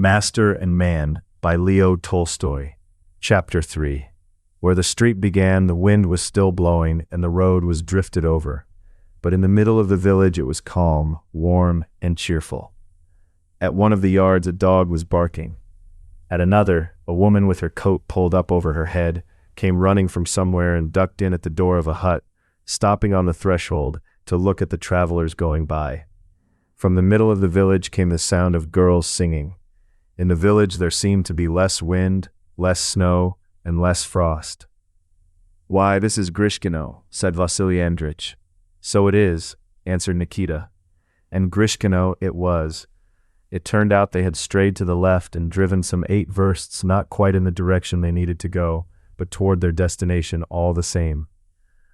Master and Man by Tolstoy. Chapter 3. Where the street began, the wind was still blowing and the road was drifted over. But in the middle of the village it was calm, warm, and cheerful. At one of the yards a dog was barking. At another, a woman with her coat pulled up over her head came running from somewhere and ducked in at the door of a hut, stopping on the threshold to look at the travelers going by. From the middle of the village came the sound of girls singing. In the village there seemed to be less wind, less snow, and less frost. "Why, this is Grishkino," said Vasily Andrich. "So it is," answered Nikita. And Grishkino it was. It turned out they had strayed to the left and driven some 8 versts not quite in the direction they needed to go, but toward their destination all the same.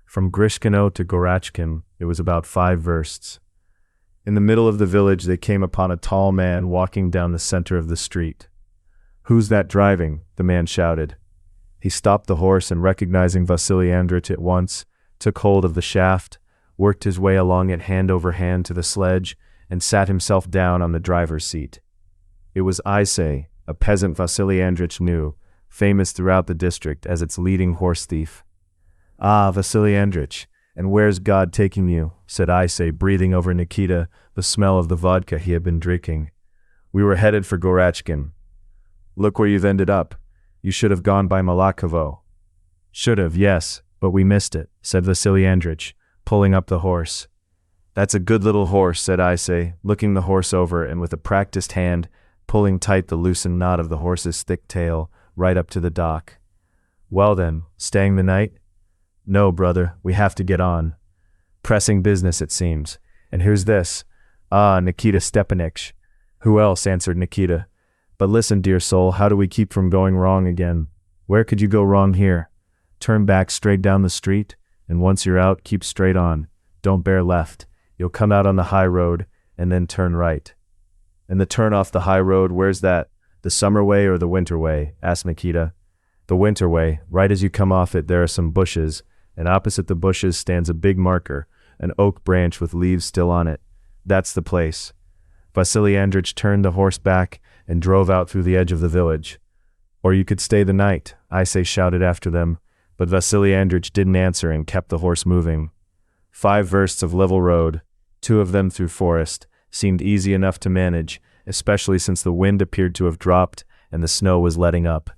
From Grishkino to Gorachkin it was about 5 versts. In the middle of the village they came upon a tall man walking down the center of the street. "Who's that driving?" the man shouted. He stopped the horse and, recognizing Vasily Andrich at once, took hold of the shaft, worked his way along it hand over hand to the sledge, and sat himself down on the driver's seat. It was Isay, a peasant Vasily Andrich knew, famous throughout the district as its leading horse thief. "Ah, Vasily Andrich, and where's God taking you?" said Isay, breathing over Nikita the smell of the vodka he had been drinking. "We were headed for Gorachkin." "Look where you've ended up. You should have gone by Malakovo." "Should have, yes, but we missed it," said Vasily Andrich, pulling up the horse. "That's a good little horse," said Isay, looking the horse over and with a practiced hand pulling tight the loosened knot of the horse's thick tail right up to the dock. "Well then, staying the night?" "No, brother, we have to get on. Pressing business, it seems. And who's this?" "Ah, Nikita Stepanich." "Who else?" answered Nikita. "But listen, dear soul, how do we keep from going wrong again?" "Where could you go wrong here? Turn back straight down the street, and once you're out, keep straight on. Don't bear left. You'll come out on the high road, and then turn right." "And the turn off the high road, where's that? The summer way or the winter way?" asked Nikita. "The winter way. Right as you come off it there are some bushes, and opposite the bushes stands a big marker, an oak branch with leaves still on it. That's the place." Vasily Andrich turned the horse back and drove out through the edge of the village. "Or you could stay the night," Isay shouted after them, but Vasily Andrich didn't answer and kept the horse moving. 5 versts of level road, 2 of them through forest, seemed easy enough to manage, especially since the wind appeared to have dropped and the snow was letting up.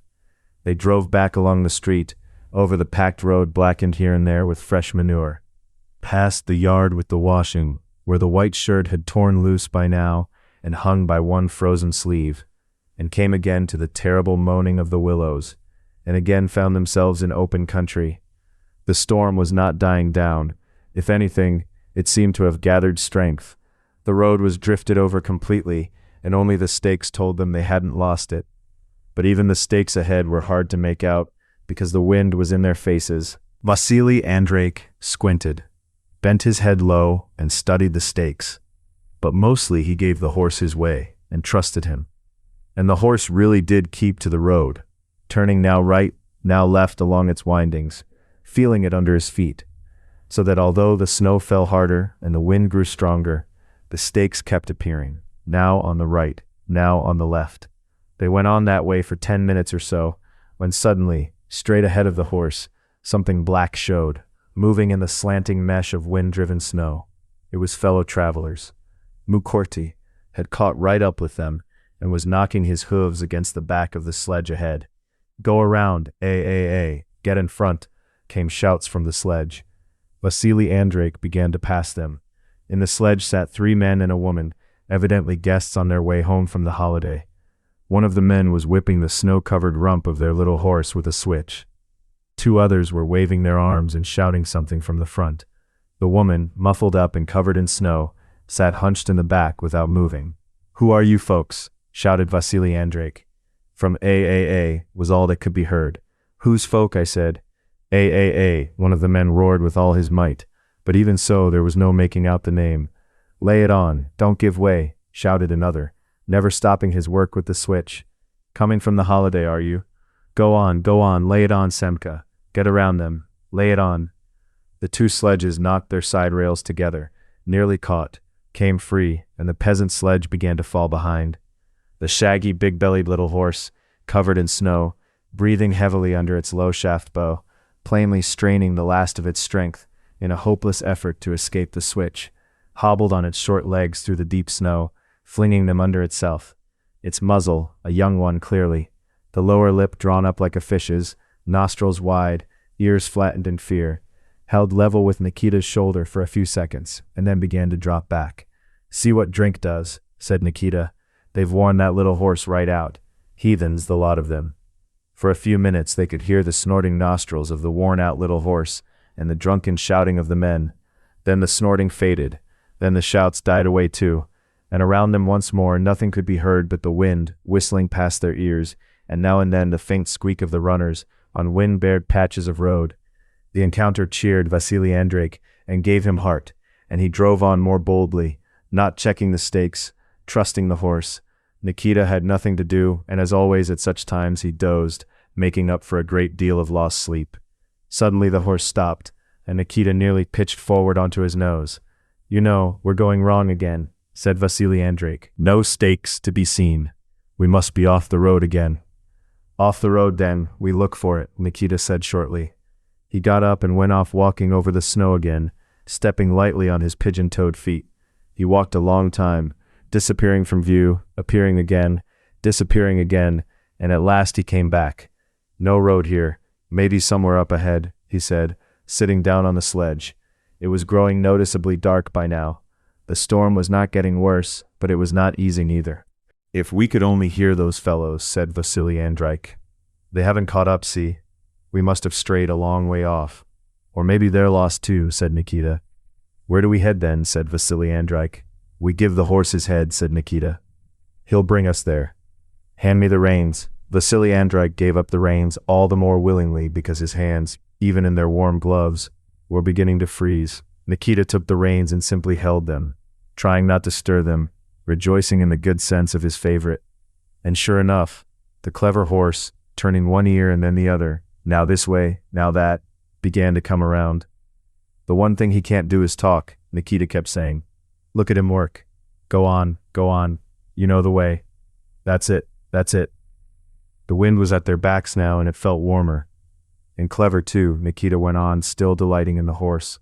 They drove back along the street, over the packed road blackened here and there with fresh manure, past the yard with the washing, where the white shirt had torn loose by now and hung by one frozen sleeve, and came again to the terrible moaning of the willows, and again found themselves in open country. The storm was not dying down. If anything, it seemed to have gathered strength. The road was drifted over completely, and only the stakes told them they hadn't lost it. But even the stakes ahead were hard to make out, because the wind was in their faces. Vasily Andrich squinted, bent his head low, and studied the stakes. But mostly he gave the horse his way, and trusted him. And the horse really did keep to the road, turning now right, now left along its windings, feeling it under his feet, so that although the snow fell harder and the wind grew stronger, the stakes kept appearing, now on the right, now on the left. They went on that way for 10 minutes or so, when suddenly, straight ahead of the horse, something black showed, moving in the slanting mesh of wind-driven snow. It was fellow travelers. Mukorty had caught right up with them and was knocking his hooves against the back of the sledge ahead. "Go around, get in front," came shouts from the sledge. Vasily Andrich began to pass them. In the sledge sat 3 men and a woman, evidently guests on their way home from the holiday. One of the men was whipping the snow-covered rump of their little horse with a switch. 2 others were waving their arms and shouting something from the front. The woman, muffled up and covered in snow, sat hunched in the back without moving. "Who are you folks?" shouted Vasily Andrich. From "A," was all that could be heard. "Whose folk?" I said. "A," one of the men roared with all his might, but even so there was no making out the name. "Lay it on, don't give way," shouted another, never stopping his work with the switch. "Coming from the holiday, are you? Go on, lay it on, Semka. Get around them, lay it on." The 2 sledges knocked their side rails together, nearly caught, came free, and the peasant sledge began to fall behind. The shaggy, big-bellied little horse, covered in snow, breathing heavily under its low shaft bow, plainly straining the last of its strength in a hopeless effort to escape the switch, hobbled on its short legs through the deep snow, flinging them under itself. Its muzzle, a young one clearly, the lower lip drawn up like a fish's, nostrils wide, ears flattened in fear, held level with Nikita's shoulder for a few seconds, and then began to drop back. "See what drink does," said Nikita. "They've worn that little horse right out. Heathens, the lot of them." For a few minutes they could hear the snorting nostrils of the worn-out little horse and the drunken shouting of the men. Then the snorting faded, then the shouts died away too, and around them once more nothing could be heard but the wind whistling past their ears, and now and then the faint squeak of the runners on wind-bared patches of road. The encounter cheered Vasily Andreich and gave him heart, and he drove on more boldly, not checking the stakes, trusting the horse. Nikita had nothing to do, and as always at such times he dozed, making up for a great deal of lost sleep. Suddenly the horse stopped, and Nikita nearly pitched forward onto his nose. "You know, we're going wrong again," said Vasily Andreich. "No stakes to be seen. We must be off the road again." "Off the road then, we look for it," Nikita said shortly. He got up and went off walking over the snow again, stepping lightly on his pigeon-toed feet. He walked a long time, disappearing from view, appearing again, disappearing again, and at last he came back. "No road here, maybe somewhere up ahead," he said, sitting down on the sledge. It was growing noticeably dark by now. The storm was not getting worse, but it was not easing either. "If we could only hear those fellows," said Vasily Andreich. "They haven't caught up, see? We must have strayed a long way off. Or maybe they're lost too," said Nikita. "Where do we head then?" said Vasily Andreich. "We give the horse his head," said Nikita. "He'll bring us there." "Hand me the reins." Vasily Andreich gave up the reins all the more willingly because his hands, even in their warm gloves, were beginning to freeze. Nikita took the reins and simply held them, trying not to stir them, rejoicing in the good sense of his favorite. And sure enough, the clever horse, turning one ear and then the other, now this way, now that, began to come around. "The one thing he can't do is talk," Nikita kept saying. "Look at him work. Go on, you know the way. That's it, that's it." The wind was at their backs now and it felt warmer. "And clever too," Nikita went on, still delighting in the horse.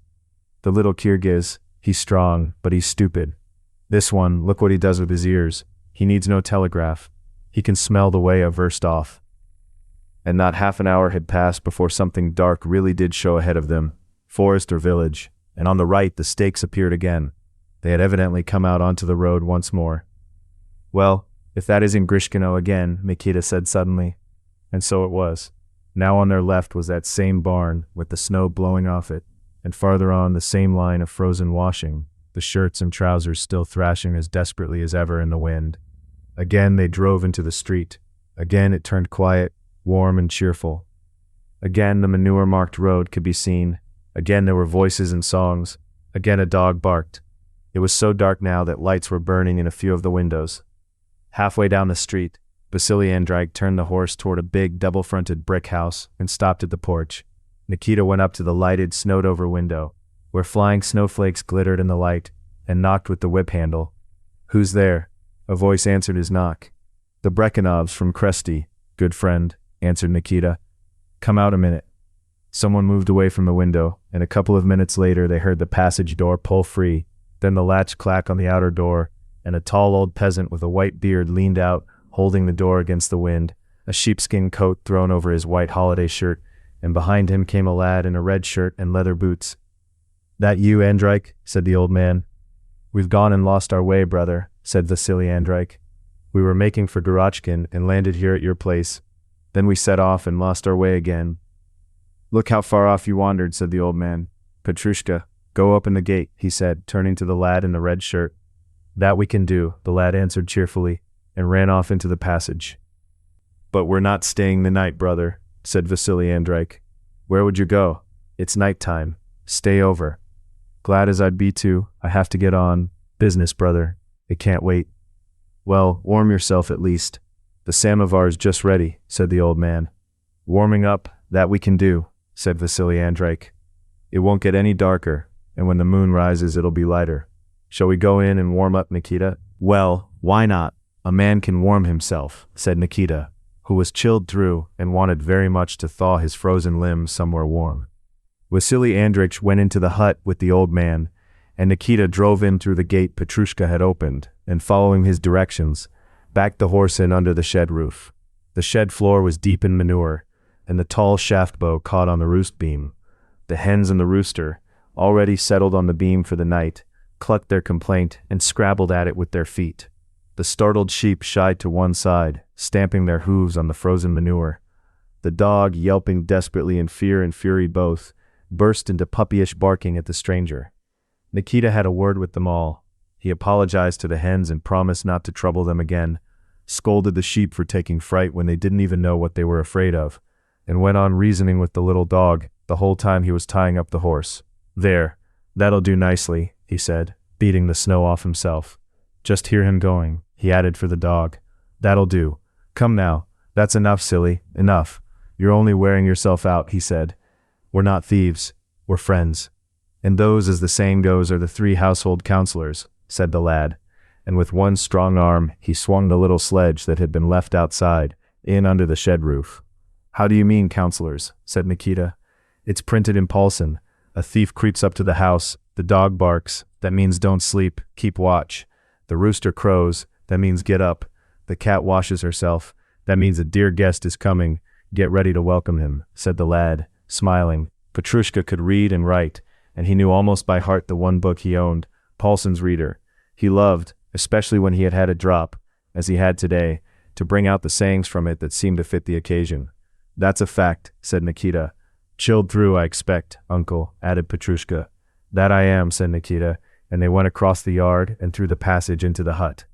"The little Kyrgyz, he's strong, but he's stupid. This one, look what he does with his ears. He needs no telegraph. He can smell the way a verst off." And not half an hour had passed before something dark really did show ahead of them, forest or village, and on the right the stakes appeared again. They had evidently come out onto the road once more. "Well, if that isn't Grishkino again," Nikita said suddenly. And so it was. Now on their left was that same barn, with the snow blowing off it, and farther on the same line of frozen washing, the shirts and trousers still thrashing as desperately as ever in the wind. Again they drove into the street. Again it turned quiet, warm and cheerful. Again the manure-marked road could be seen. Again there were voices and songs. Again a dog barked. It was so dark now that lights were burning in a few of the windows. Halfway down the street, Vasily Andreich turned the horse toward a big double-fronted brick house and stopped at the porch. Nikita went up to the lighted, snowed-over window, where flying snowflakes glittered in the light, and knocked with the whip handle. "Who's there?" A voice answered his knock. "The Brekhanovs from Kresty, good friend," answered Nikita. "Come out a minute." Someone moved away from the window, and a couple of minutes later they heard the passage door pull free, then the latch clack on the outer door, and a tall old peasant with a white beard leaned out, holding the door against the wind, a sheepskin coat thrown over his white holiday shirt, and behind him came a lad in a red shirt and leather boots. "That you, Andreich?" said the old man. "We've gone and lost our way, brother," said Vasily Andreich. "We were making for Gorochkin and landed here at your place. Then we set off and lost our way again." "Look how far off you wandered," said the old man. "Petrushka, go open the gate," he said, turning to the lad in the red shirt. "That we can do," the lad answered cheerfully, and ran off into the passage. "But we're not staying the night, brother," said Vasily Andreich. "Where would you go? It's night time. Stay over." "Glad as I'd be to, I have to get on. Business, brother. It can't wait." "Well, warm yourself at least. The samovar's just ready," said the old man. "Warming up, that we can do," said Vasily Andreich. "It won't get any darker, and when the moon rises it'll be lighter. Shall we go in and warm up, Nikita?" "Well, why not?" A man can warm himself, said Nikita, who was chilled through and wanted very much to thaw his frozen limbs somewhere warm. Vasily Andreich went into the hut with the old man, and Nikita drove in through the gate Petrushka had opened, and following his directions, backed the horse in under the shed roof. The shed floor was deep in manure, and the tall shaft bow caught on the roost beam. The hens and the rooster, already settled on the beam for the night, clucked their complaint and scrabbled at it with their feet. The startled sheep shied to one side, stamping their hooves on the frozen manure. The dog, yelping desperately in fear and fury both, burst into puppyish barking at the stranger. Nikita had a word with them all. He apologized to the hens and promised not to trouble them again, scolded the sheep for taking fright when they didn't even know what they were afraid of, and went on reasoning with the little dog the whole time he was tying up the horse. "There, that'll do nicely," he said, beating the snow off himself. "Just hear him going," he added for the dog. "That'll do. Come now, that's enough, silly, enough. You're only wearing yourself out," he said. "We're not thieves, we're friends. And those, as the saying goes, are the 3 household counselors," said the lad, and with one strong arm he swung the little sledge that had been left outside, in under the shed roof. "How do you mean, counselors?" said Nikita. "It's printed in Paulson. A thief creeps up to the house, the dog barks, that means don't sleep, keep watch. The rooster crows, that means get up. The cat washes herself, that means a dear guest is coming, get ready to welcome him," said the lad, smiling. Petrushka could read and write, and he knew almost by heart the one book he owned, Paulson's Reader. He loved, especially when he had had a drop, as he had today, to bring out the sayings from it that seemed to fit the occasion. "That's a fact," said Nikita. "Chilled through, I expect, uncle," added Petrushka. "That I am," said Nikita, and they went across the yard and through the passage into the hut.